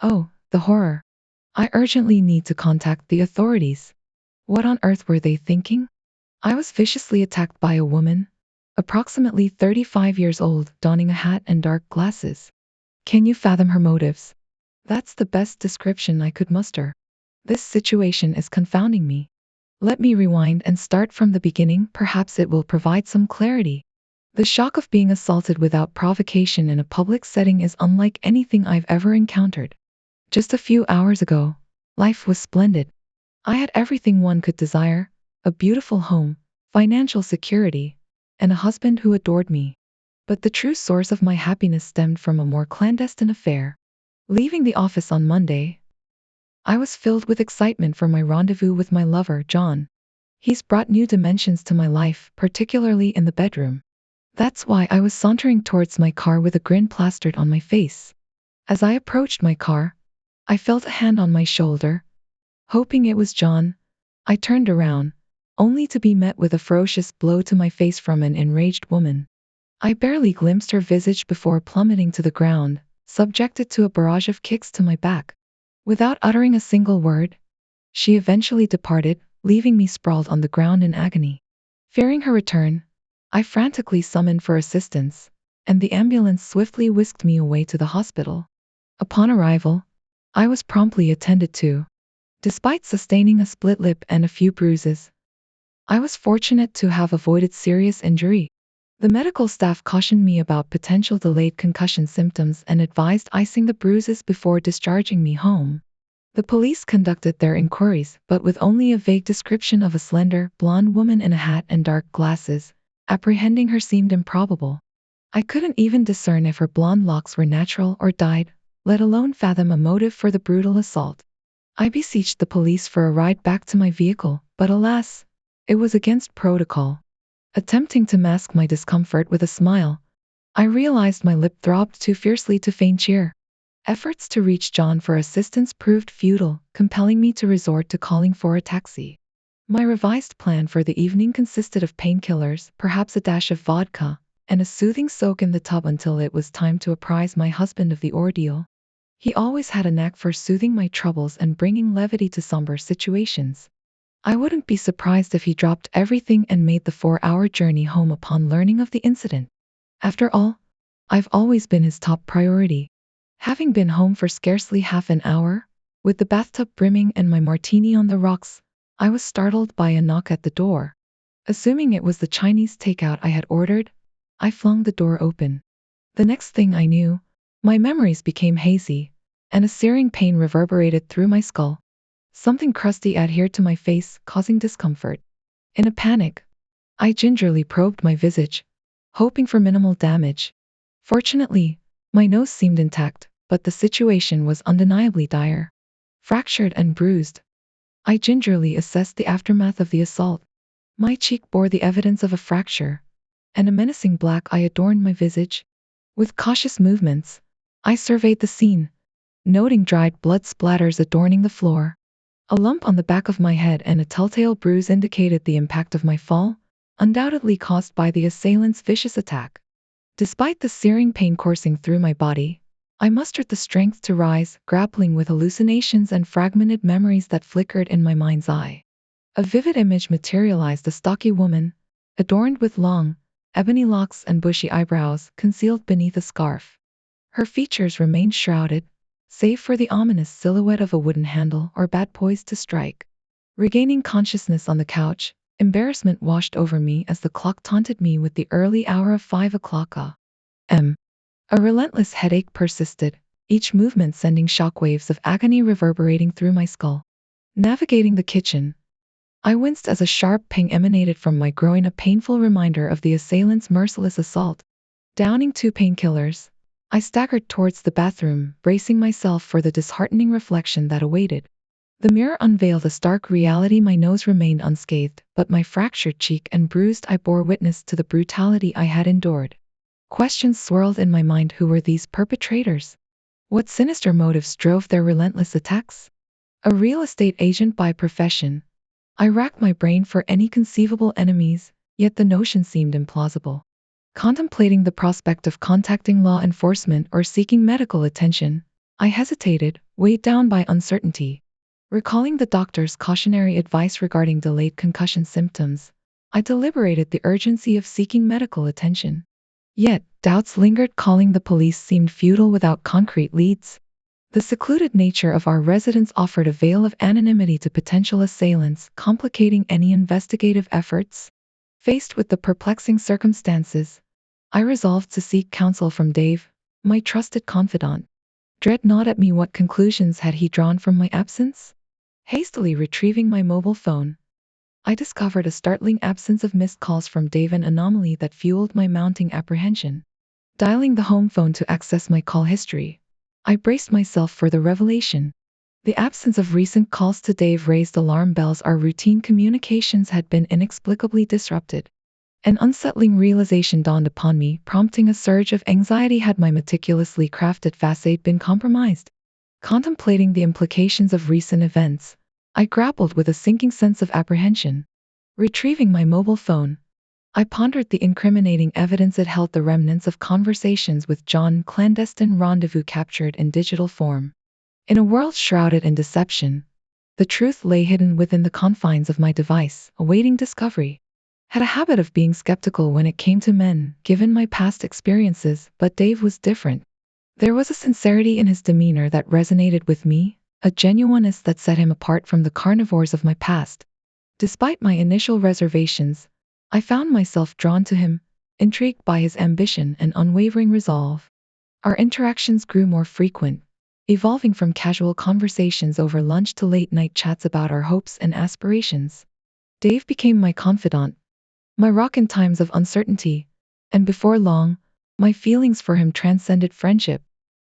Oh, the horror. I urgently need to contact the authorities. What on earth were they thinking? I was viciously attacked by a woman, approximately 35 years old, donning a hat and dark glasses. Can you fathom her motives? That's the best description I could muster. This situation is confounding me. Let me rewind and start from the beginning, perhaps it will provide some clarity. The shock of being assaulted without provocation in a public setting is unlike anything I've ever encountered. Just a few hours ago, life was splendid. I had everything one could desire: a beautiful home, financial security, and a husband who adored me. But the true source of my happiness stemmed from a more clandestine affair. Leaving the office on Monday, I was filled with excitement for my rendezvous with my lover, John. He's brought new dimensions to my life, particularly in the bedroom. That's why I was sauntering towards my car with a grin plastered on my face. As I approached my car, I felt a hand on my shoulder. Hoping it was John, I turned around, only to be met with a ferocious blow to my face from an enraged woman. I barely glimpsed her visage before plummeting to the ground, subjected to a barrage of kicks to my back. Without uttering a single word, she eventually departed, leaving me sprawled on the ground in agony. Fearing her return, I frantically summoned for assistance, and the ambulance swiftly whisked me away to the hospital. Upon arrival, I was promptly attended to. Despite sustaining a split lip and a few bruises, I was fortunate to have avoided serious injury. The medical staff cautioned me about potential delayed concussion symptoms and advised icing the bruises before discharging me home. The police conducted their inquiries, but with only a vague description of a slender, blonde woman in a hat and dark glasses. Apprehending her seemed improbable. I couldn't even discern if her blonde locks were natural or dyed, let alone fathom a motive for the brutal assault. I beseeched the police for a ride back to my vehicle, but alas, it was against protocol. Attempting to mask my discomfort with a smile, I realized my lip throbbed too fiercely to feign cheer. Efforts to reach John for assistance proved futile, compelling me to resort to calling for a taxi. My revised plan for the evening consisted of painkillers, perhaps a dash of vodka, and a soothing soak in the tub until it was time to apprise my husband of the ordeal. He always had a knack for soothing my troubles and bringing levity to somber situations. I wouldn't be surprised if he dropped everything and made the 4-hour journey home upon learning of the incident. After all, I've always been his top priority. Having been home for scarcely half an hour, with the bathtub brimming and my martini on the rocks, I was startled by a knock at the door. Assuming it was the Chinese takeout I had ordered, I flung the door open. The next thing I knew, my memories became hazy, and a searing pain reverberated through my skull. Something crusty adhered to my face, causing discomfort. In a panic, I gingerly probed my visage, hoping for minimal damage. Fortunately, my nose seemed intact, but the situation was undeniably dire. Fractured and bruised, I gingerly assessed the aftermath of the assault. My cheek bore the evidence of a fracture, and a menacing black eye adorned my visage. With cautious movements, I surveyed the scene, noting dried blood splatters adorning the floor. A lump on the back of my head and a telltale bruise indicated the impact of my fall, undoubtedly caused by the assailant's vicious attack. Despite the searing pain coursing through my body, I mustered the strength to rise, grappling with hallucinations and fragmented memories that flickered in my mind's eye. A vivid image materialized: a stocky woman, adorned with long, ebony locks and bushy eyebrows concealed beneath a scarf. Her features remained shrouded, save for the ominous silhouette of a wooden handle or bat poised to strike. Regaining consciousness on the couch, embarrassment washed over me as the clock taunted me with the early hour of 5 o'clock a.m. A relentless headache persisted, each movement sending shockwaves of agony reverberating through my skull. Navigating the kitchen, I winced as a sharp pang emanated from my groin, a painful reminder of the assailant's merciless assault. Downing 2 painkillers, I staggered towards the bathroom, bracing myself for the disheartening reflection that awaited. The mirror unveiled a stark reality: my nose remained unscathed, but my fractured cheek and bruised eye bore witness to the brutality I had endured. Questions swirled in my mind: who were these perpetrators? What sinister motives drove their relentless attacks? A real estate agent by profession, I racked my brain for any conceivable enemies, yet the notion seemed implausible. Contemplating the prospect of contacting law enforcement or seeking medical attention, I hesitated, weighed down by uncertainty. Recalling the doctor's cautionary advice regarding delayed concussion symptoms, I deliberated the urgency of seeking medical attention. Yet, doubts lingered. Calling the police seemed futile without concrete leads. The secluded nature of our residence offered a veil of anonymity to potential assailants, complicating any investigative efforts. Faced with the perplexing circumstances, I resolved to seek counsel from Dave, my trusted confidant. Dread not at me, what conclusions had he drawn from my absence? Hastily retrieving my mobile phone, I discovered a startling absence of missed calls from Dave, an anomaly that fueled my mounting apprehension. Dialing the home phone to access my call history, I braced myself for the revelation. The absence of recent calls to Dave raised alarm bells. Our routine communications had been inexplicably disrupted. An unsettling realization dawned upon me, prompting a surge of anxiety. Had my meticulously crafted facade been compromised? Contemplating the implications of recent events, I grappled with a sinking sense of apprehension. Retrieving my mobile phone, I pondered the incriminating evidence. It held the remnants of conversations with John, clandestine rendezvous captured in digital form. In a world shrouded in deception, the truth lay hidden within the confines of my device, awaiting discovery. Had a habit of being skeptical when it came to men, given my past experiences, but Dave was different. There was a sincerity in his demeanor that resonated with me, a genuineness that set him apart from the carnivores of my past. Despite my initial reservations, I found myself drawn to him, intrigued by his ambition and unwavering resolve. Our interactions grew more frequent, evolving from casual conversations over lunch to late-night chats about our hopes and aspirations. Dave became my confidant, my rock in times of uncertainty, and before long, my feelings for him transcended friendship.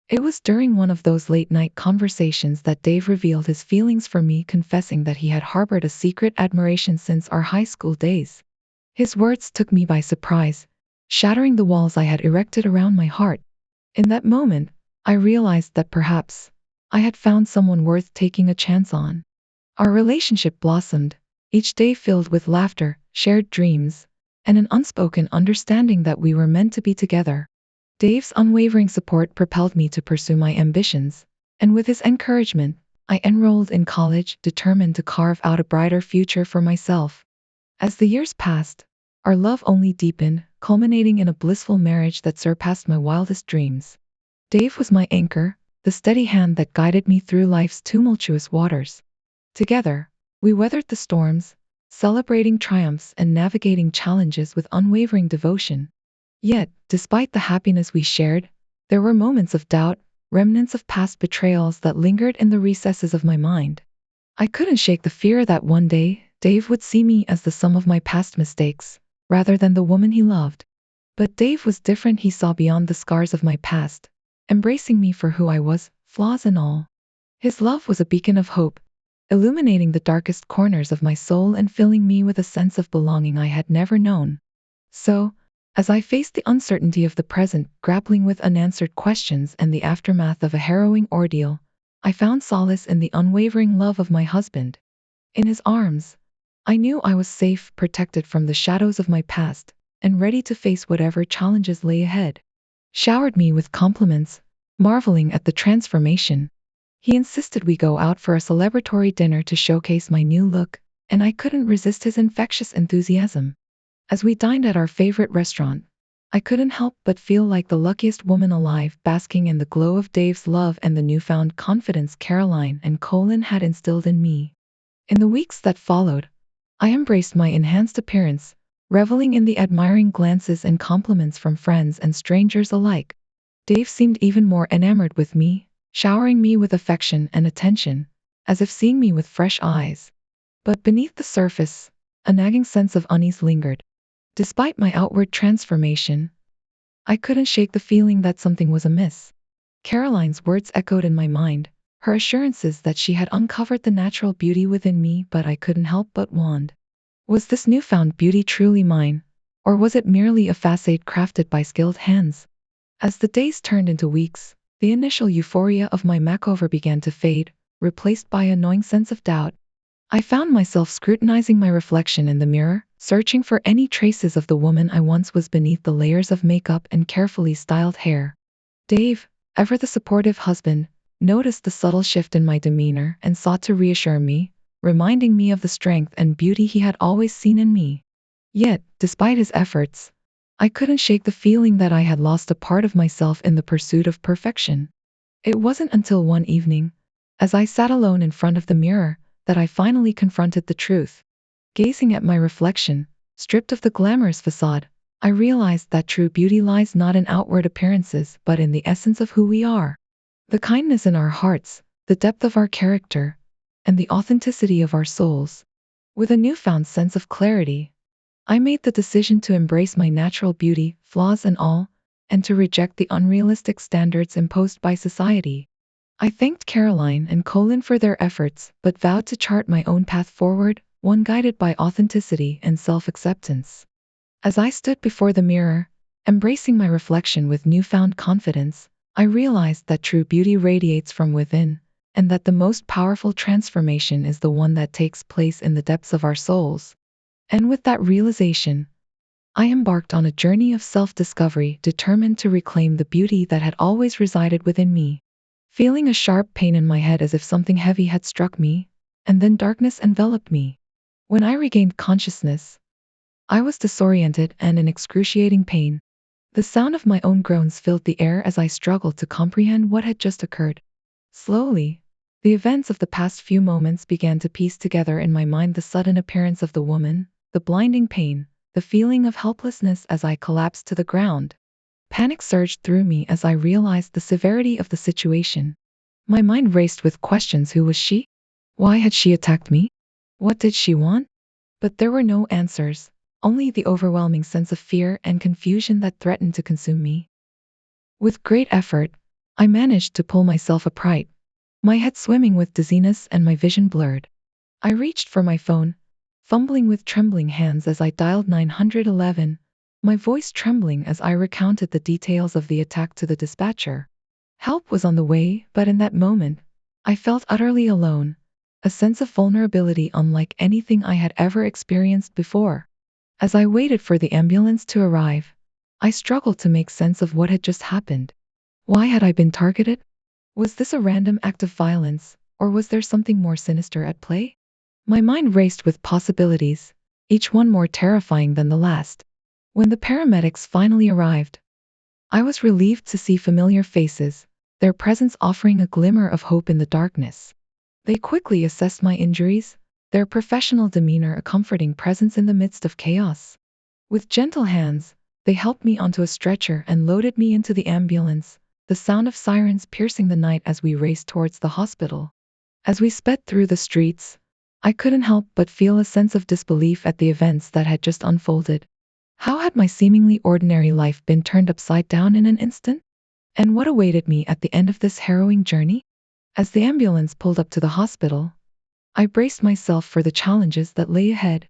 It was during one of those late-night conversations that Dave revealed his feelings for me, confessing that he had harbored a secret admiration since our high school days. His words took me by surprise, shattering the walls I had erected around my heart. In that moment, I realized that perhaps I had found someone worth taking a chance on. Our relationship blossomed, each day filled with laughter, shared dreams, and an unspoken understanding that we were meant to be together. Dave's unwavering support propelled me to pursue my ambitions, and with his encouragement, I enrolled in college, determined to carve out a brighter future for myself. As the years passed, our love only deepened, culminating in a blissful marriage that surpassed my wildest dreams. Dave was my anchor, the steady hand that guided me through life's tumultuous waters. Together, we weathered the storms, celebrating triumphs and navigating challenges with unwavering devotion. Yet, despite the happiness we shared, there were moments of doubt, remnants of past betrayals that lingered in the recesses of my mind. I couldn't shake the fear that one day, Dave would see me as the sum of my past mistakes, rather than the woman he loved. But Dave was different. He saw beyond the scars of my past, embracing me for who I was, flaws and all. His love was a beacon of hope, illuminating the darkest corners of my soul and filling me with a sense of belonging I had never known. So, as I faced the uncertainty of the present, grappling with unanswered questions and the aftermath of a harrowing ordeal, I found solace in the unwavering love of my husband. In his arms, I knew I was safe, protected from the shadows of my past, and ready to face whatever challenges lay ahead. Showered me with compliments, marveling at the transformation. He insisted we go out for a celebratory dinner to showcase my new look, and I couldn't resist his infectious enthusiasm. As we dined at our favorite restaurant, I couldn't help but feel like the luckiest woman alive, basking in the glow of Dave's love and the newfound confidence Caroline and Colin had instilled in me. In the weeks that followed, I embraced my enhanced appearance, reveling in the admiring glances and compliments from friends and strangers alike. Dave seemed even more enamored with me, showering me with affection and attention, as if seeing me with fresh eyes. But beneath the surface, a nagging sense of unease lingered. Despite my outward transformation, I couldn't shake the feeling that something was amiss. Caroline's words echoed in my mind, her assurances that she had uncovered the natural beauty within me, but I couldn't help but wonder. Was this newfound beauty truly mine, or was it merely a facade crafted by skilled hands? As the days turned into weeks, the initial euphoria of my makeover began to fade, replaced by a gnawing sense of doubt. I found myself scrutinizing my reflection in the mirror, searching for any traces of the woman I once was beneath the layers of makeup and carefully styled hair. Dave, ever the supportive husband, noticed the subtle shift in my demeanor and sought to reassure me, reminding me of the strength and beauty he had always seen in me. Yet, despite his efforts, I couldn't shake the feeling that I had lost a part of myself in the pursuit of perfection. It wasn't until one evening, as I sat alone in front of the mirror, that I finally confronted the truth. Gazing at my reflection, stripped of the glamorous facade, I realized that true beauty lies not in outward appearances but in the essence of who we are. The kindness in our hearts, the depth of our character, and the authenticity of our souls. With a newfound sense of clarity, I made the decision to embrace my natural beauty, flaws and all, and to reject the unrealistic standards imposed by society. I thanked Caroline and Colin for their efforts, but vowed to chart my own path forward, one guided by authenticity and self-acceptance. As I stood before the mirror, embracing my reflection with newfound confidence, I realized that true beauty radiates from within, and that the most powerful transformation is the one that takes place in the depths of our souls. And with that realization, I embarked on a journey of self-discovery, determined to reclaim the beauty that had always resided within me. Feeling a sharp pain in my head as if something heavy had struck me, and then darkness enveloped me. When I regained consciousness, I was disoriented and in excruciating pain. The sound of my own groans filled the air as I struggled to comprehend what had just occurred. Slowly, the events of the past few moments began to piece together in my mind: the sudden appearance of the woman, the blinding pain, the feeling of helplessness as I collapsed to the ground. Panic surged through me as I realized the severity of the situation. My mind raced with questions: who was she? Why had she attacked me? What did she want? But there were no answers, only the overwhelming sense of fear and confusion that threatened to consume me. With great effort, I managed to pull myself upright, my head swimming with dizziness and my vision blurred. I reached for my phone, fumbling with trembling hands as I dialed 911, my voice trembling as I recounted the details of the attack to the dispatcher. Help was on the way, but in that moment, I felt utterly alone, a sense of vulnerability unlike anything I had ever experienced before. As I waited for the ambulance to arrive, I struggled to make sense of what had just happened. Why had I been targeted? Was this a random act of violence, or was there something more sinister at play? My mind raced with possibilities, each one more terrifying than the last. When the paramedics finally arrived, I was relieved to see familiar faces, their presence offering a glimmer of hope in the darkness. They quickly assessed my injuries, their professional demeanor a comforting presence in the midst of chaos. With gentle hands, they helped me onto a stretcher and loaded me into the ambulance, the sound of sirens piercing the night as we raced towards the hospital. As we sped through the streets, I couldn't help but feel a sense of disbelief at the events that had just unfolded. How had my seemingly ordinary life been turned upside down in an instant? And what awaited me at the end of this harrowing journey? As the ambulance pulled up to the hospital, I braced myself for the challenges that lay ahead.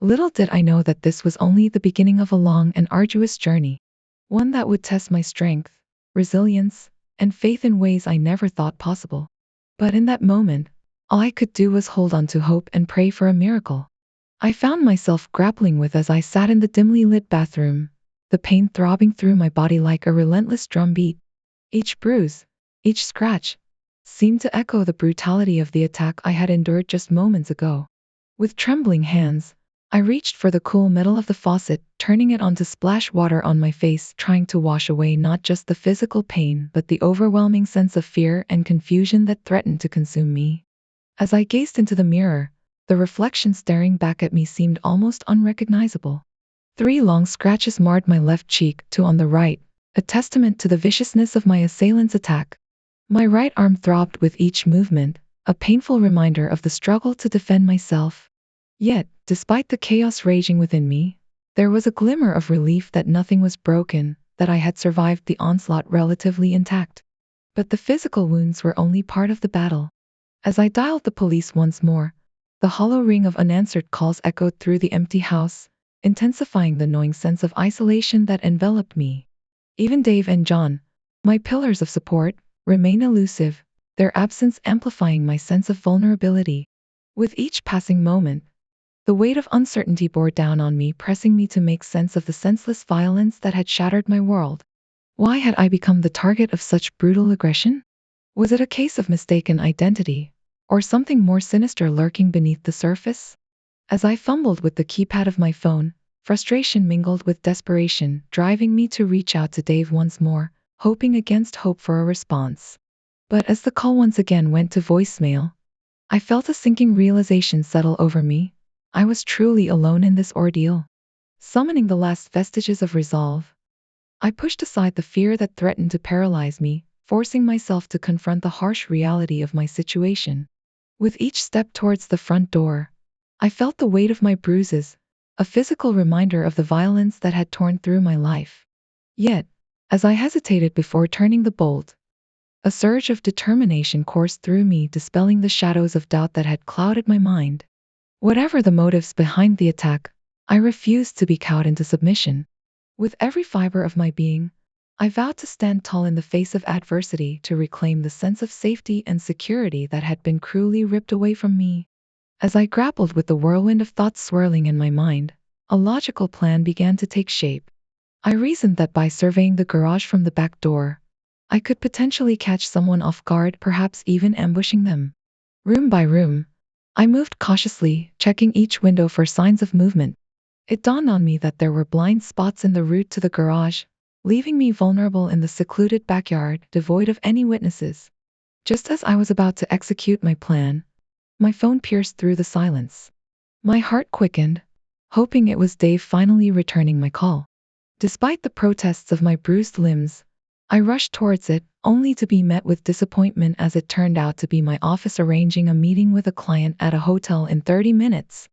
Little did I know that this was only the beginning of a long and arduous journey, one that would test my strength, resilience, and faith in ways I never thought possible. But in that moment, all I could do was hold on to hope and pray for a miracle. I found myself grappling with as I sat in the dimly lit bathroom, the pain throbbing through my body like a relentless drumbeat. Each bruise, each scratch, seemed to echo the brutality of the attack I had endured just moments ago. With trembling hands, I reached for the cool metal of the faucet, turning it on to splash water on my face, trying to wash away not just the physical pain but the overwhelming sense of fear and confusion that threatened to consume me. As I gazed into the mirror, the reflection staring back at me seemed almost unrecognizable. 3 long scratches marred my left cheek, 2 on the right, a testament to the viciousness of my assailant's attack. My right arm throbbed with each movement, a painful reminder of the struggle to defend myself. Yet, despite the chaos raging within me, there was a glimmer of relief that nothing was broken, that I had survived the onslaught relatively intact. But the physical wounds were only part of the battle. As I dialed the police once more, the hollow ring of unanswered calls echoed through the empty house, intensifying the gnawing sense of isolation that enveloped me. Even Dave and John, my pillars of support, remained elusive, their absence amplifying my sense of vulnerability. With each passing moment, the weight of uncertainty bore down on me, pressing me to make sense of the senseless violence that had shattered my world. Why had I become the target of such brutal aggression? Was it a case of mistaken identity, or something more sinister lurking beneath the surface? As I fumbled with the keypad of my phone, frustration mingled with desperation, driving me to reach out to Dave once more, hoping against hope for a response. But as the call once again went to voicemail, I felt a sinking realization settle over me. I was truly alone in this ordeal. Summoning the last vestiges of resolve, I pushed aside the fear that threatened to paralyze me, forcing myself to confront the harsh reality of my situation. With each step towards the front door, I felt the weight of my bruises, a physical reminder of the violence that had torn through my life. Yet, as I hesitated before turning the bolt, a surge of determination coursed through me, dispelling the shadows of doubt that had clouded my mind. Whatever the motives behind the attack, I refused to be cowed into submission. With every fiber of my being, I vowed to stand tall in the face of adversity, to reclaim the sense of safety and security that had been cruelly ripped away from me. As I grappled with the whirlwind of thoughts swirling in my mind, a logical plan began to take shape. I reasoned that by surveying the garage from the back door, I could potentially catch someone off guard, perhaps even ambushing them. Room by room, I moved cautiously, checking each window for signs of movement. It dawned on me that there were blind spots in the route to the garage, leaving me vulnerable in the secluded backyard, devoid of any witnesses. Just as I was about to execute my plan, my phone pierced through the silence. My heart quickened, hoping it was Dave finally returning my call. Despite the protests of my bruised limbs, I rushed towards it, only to be met with disappointment as it turned out to be my office arranging a meeting with a client at a hotel in 30 minutes.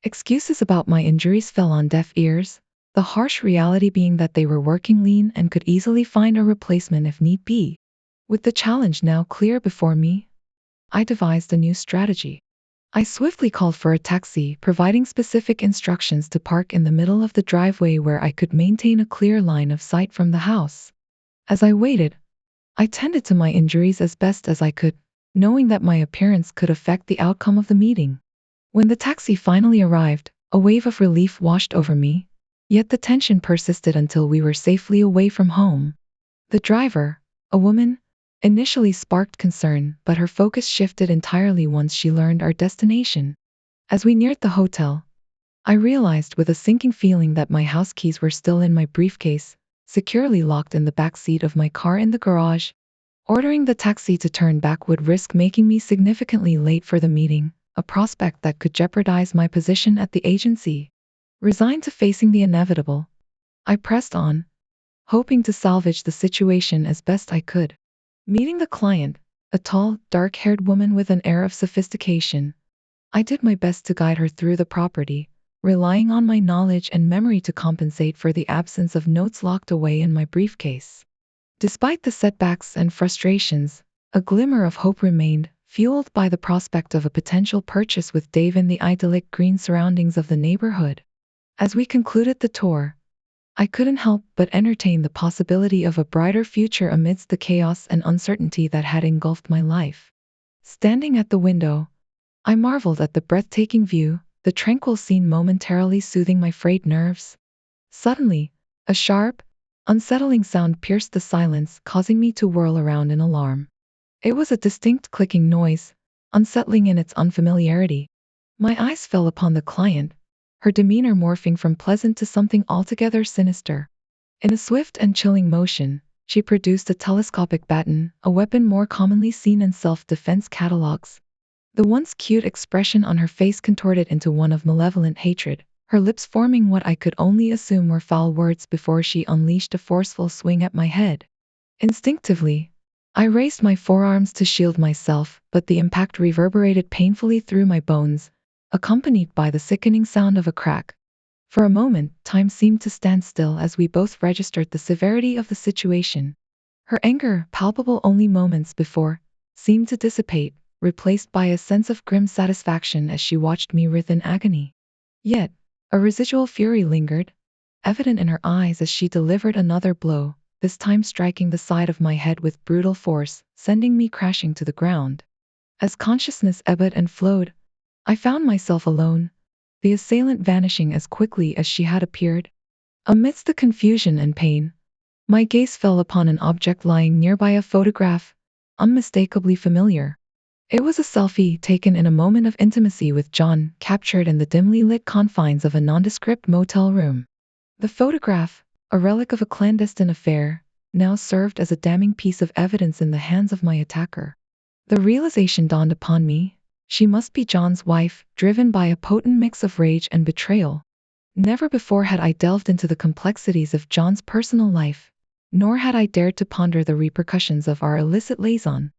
Excuses about my injuries fell on deaf ears, the harsh reality being that they were working lean and could easily find a replacement if need be. With the challenge now clear before me, I devised a new strategy. I swiftly called for a taxi, providing specific instructions to park in the middle of the driveway where I could maintain a clear line of sight from the house. As I waited, I tended to my injuries as best as I could, knowing that my appearance could affect the outcome of the meeting. When the taxi finally arrived, a wave of relief washed over me, yet the tension persisted until we were safely away from home. The driver, a woman, initially sparked concern, but her focus shifted entirely once she learned our destination. As we neared the hotel, I realized with a sinking feeling that my house keys were still in my briefcase, securely locked in the back seat of my car in the garage. Ordering the taxi to turn back would risk making me significantly late for the meeting, a prospect that could jeopardize my position at the agency. Resigned to facing the inevitable, I pressed on, hoping to salvage the situation as best I could. Meeting the client, a tall, dark-haired woman with an air of sophistication, I did my best to guide her through the property, relying on my knowledge and memory to compensate for the absence of notes locked away in my briefcase. Despite the setbacks and frustrations, a glimmer of hope remained, fueled by the prospect of a potential purchase with Dave in the idyllic green surroundings of the neighborhood. As we concluded the tour, I couldn't help but entertain the possibility of a brighter future amidst the chaos and uncertainty that had engulfed my life. Standing at the window, I marveled at the breathtaking view, the tranquil scene momentarily soothing my frayed nerves. Suddenly, a sharp, unsettling sound pierced the silence, causing me to whirl around in alarm. It was a distinct clicking noise, unsettling in its unfamiliarity. My eyes fell upon the client, her demeanor morphing from pleasant to something altogether sinister. In a swift and chilling motion, she produced a telescopic baton, a weapon more commonly seen in self-defense catalogs. The once cute expression on her face contorted into one of malevolent hatred, her lips forming what I could only assume were foul words before she unleashed a forceful swing at my head. Instinctively, I raised my forearms to shield myself, but the impact reverberated painfully through my bones, accompanied by the sickening sound of a crack. For a moment, time seemed to stand still as we both registered the severity of the situation. Her anger, palpable only moments before, seemed to dissipate, replaced by a sense of grim satisfaction as she watched me writhe in agony. Yet, a residual fury lingered, evident in her eyes as she delivered another blow, this time striking the side of my head with brutal force, sending me crashing to the ground. As consciousness ebbed and flowed, I found myself alone, the assailant vanishing as quickly as she had appeared. Amidst the confusion and pain, my gaze fell upon an object lying nearby, a photograph, unmistakably familiar. It was a selfie taken in a moment of intimacy with John, captured in the dimly lit confines of a nondescript motel room. The photograph, a relic of a clandestine affair, now served as a damning piece of evidence in the hands of my attacker. The realization dawned upon me: she must be John's wife, driven by a potent mix of rage and betrayal. Never before had I delved into the complexities of John's personal life, nor had I dared to ponder the repercussions of our illicit liaison.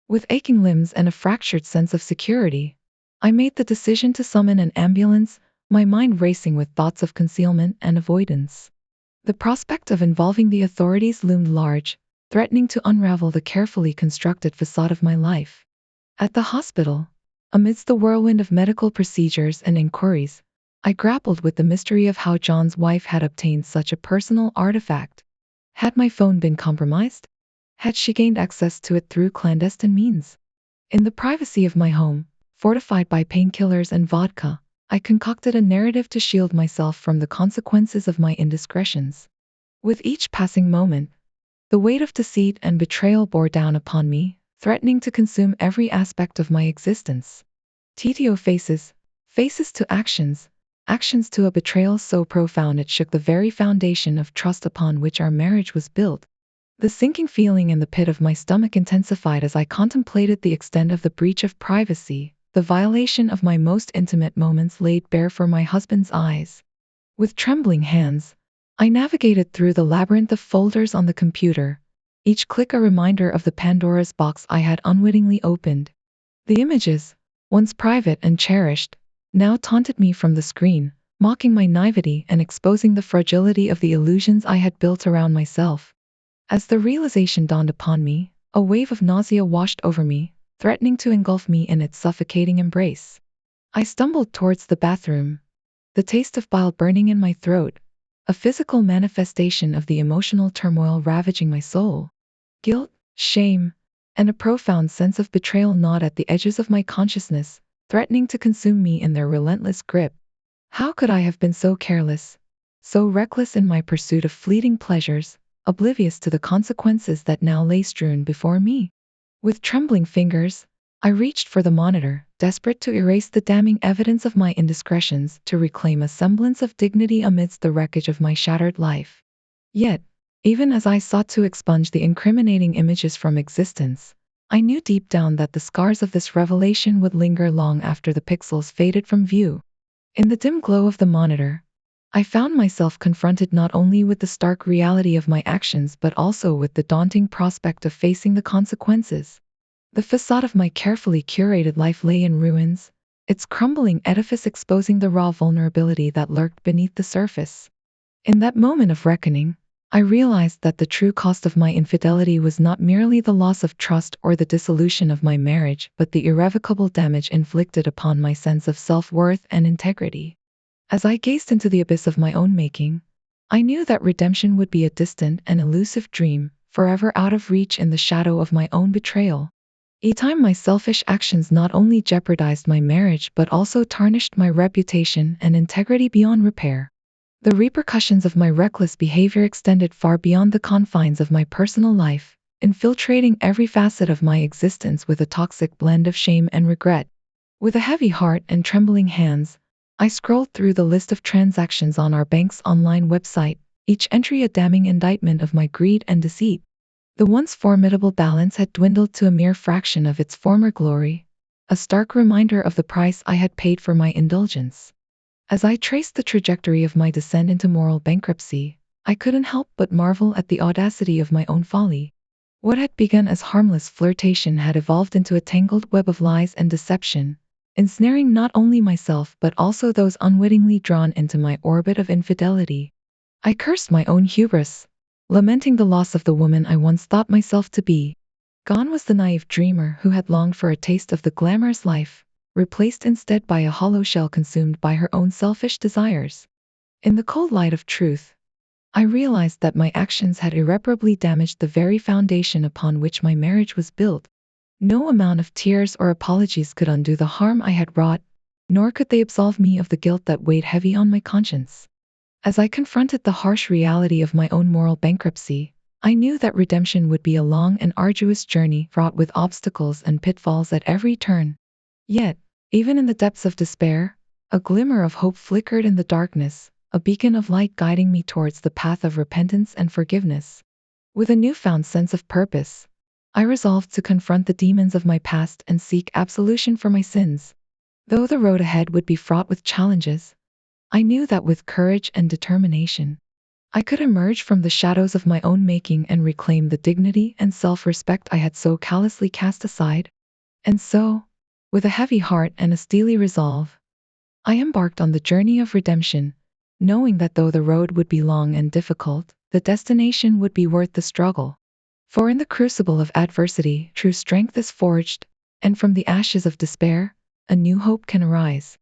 With aching limbs and a fractured sense of security, I made the decision to summon an ambulance, my mind racing with thoughts of concealment and avoidance. The prospect of involving the authorities loomed large, threatening to unravel the carefully constructed facade of my life. At the hospital, amidst the whirlwind of medical procedures and inquiries, I grappled with the mystery of how John's wife had obtained such a personal artifact. Had my phone been compromised? Had she gained access to it through clandestine means? In the privacy of my home, fortified by painkillers and vodka, I concocted a narrative to shield myself from the consequences of my indiscretions. With each passing moment, the weight of deceit and betrayal bore down upon me, threatening to consume every aspect of my existence. TTO faces, faces to actions, actions to a betrayal so profound it shook the very foundation of trust upon which our marriage was built. The sinking feeling in the pit of my stomach intensified as I contemplated the extent of the breach of privacy, the violation of my most intimate moments laid bare for my husband's eyes. With trembling hands, I navigated through the labyrinth of folders on the computer, each click a reminder of the Pandora's box I had unwittingly opened. The images, once private and cherished, now taunted me from the screen, mocking my naivety and exposing the fragility of the illusions I had built around myself. As the realization dawned upon me, a wave of nausea washed over me, threatening to engulf me in its suffocating embrace. I stumbled towards the bathroom, the taste of bile burning in my throat, a physical manifestation of the emotional turmoil ravaging my soul. Guilt, shame, and a profound sense of betrayal gnawed at the edges of my consciousness, threatening to consume me in their relentless grip. How could I have been so careless, so reckless in my pursuit of fleeting pleasures, oblivious to the consequences that now lay strewn before me? With trembling fingers, I reached for the monitor, desperate to erase the damning evidence of my indiscretions, to reclaim a semblance of dignity amidst the wreckage of my shattered life. Yet, even as I sought to expunge the incriminating images from existence, I knew deep down that the scars of this revelation would linger long after the pixels faded from view. In the dim glow of the monitor, I found myself confronted not only with the stark reality of my actions but also with the daunting prospect of facing the consequences. The facade of my carefully curated life lay in ruins, its crumbling edifice exposing the raw vulnerability that lurked beneath the surface. In that moment of reckoning, I realized that the true cost of my infidelity was not merely the loss of trust or the dissolution of my marriage, but the irrevocable damage inflicted upon my sense of self-worth and integrity. As I gazed into the abyss of my own making, I knew that redemption would be a distant and elusive dream, forever out of reach in the shadow of my own betrayal. Each time my selfish actions not only jeopardized my marriage but also tarnished my reputation and integrity beyond repair. The repercussions of my reckless behavior extended far beyond the confines of my personal life, infiltrating every facet of my existence with a toxic blend of shame and regret. With a heavy heart and trembling hands, I scrolled through the list of transactions on our bank's online website, each entry a damning indictment of my greed and deceit. The once formidable balance had dwindled to a mere fraction of its former glory, a stark reminder of the price I had paid for my indulgence. As I traced the trajectory of my descent into moral bankruptcy, I couldn't help but marvel at the audacity of my own folly. What had begun as harmless flirtation had evolved into a tangled web of lies and deception, ensnaring not only myself but also those unwittingly drawn into my orbit of infidelity. I cursed my own hubris, lamenting the loss of the woman I once thought myself to be. Gone was the naive dreamer who had longed for a taste of the glamorous life, replaced instead by a hollow shell consumed by her own selfish desires. In the cold light of truth, I realized that my actions had irreparably damaged the very foundation upon which my marriage was built. No amount of tears or apologies could undo the harm I had wrought, nor could they absolve me of the guilt that weighed heavy on my conscience. As I confronted the harsh reality of my own moral bankruptcy, I knew that redemption would be a long and arduous journey fraught with obstacles and pitfalls at every turn. Yet, even in the depths of despair, a glimmer of hope flickered in the darkness, a beacon of light guiding me towards the path of repentance and forgiveness. With a newfound sense of purpose, I resolved to confront the demons of my past and seek absolution for my sins. Though the road ahead would be fraught with challenges, I knew that with courage and determination, I could emerge from the shadows of my own making and reclaim the dignity and self-respect I had so callously cast aside. And so, with a heavy heart and a steely resolve, I embarked on the journey of redemption, knowing that though the road would be long and difficult, the destination would be worth the struggle. For in the crucible of adversity, true strength is forged, and from the ashes of despair, a new hope can arise.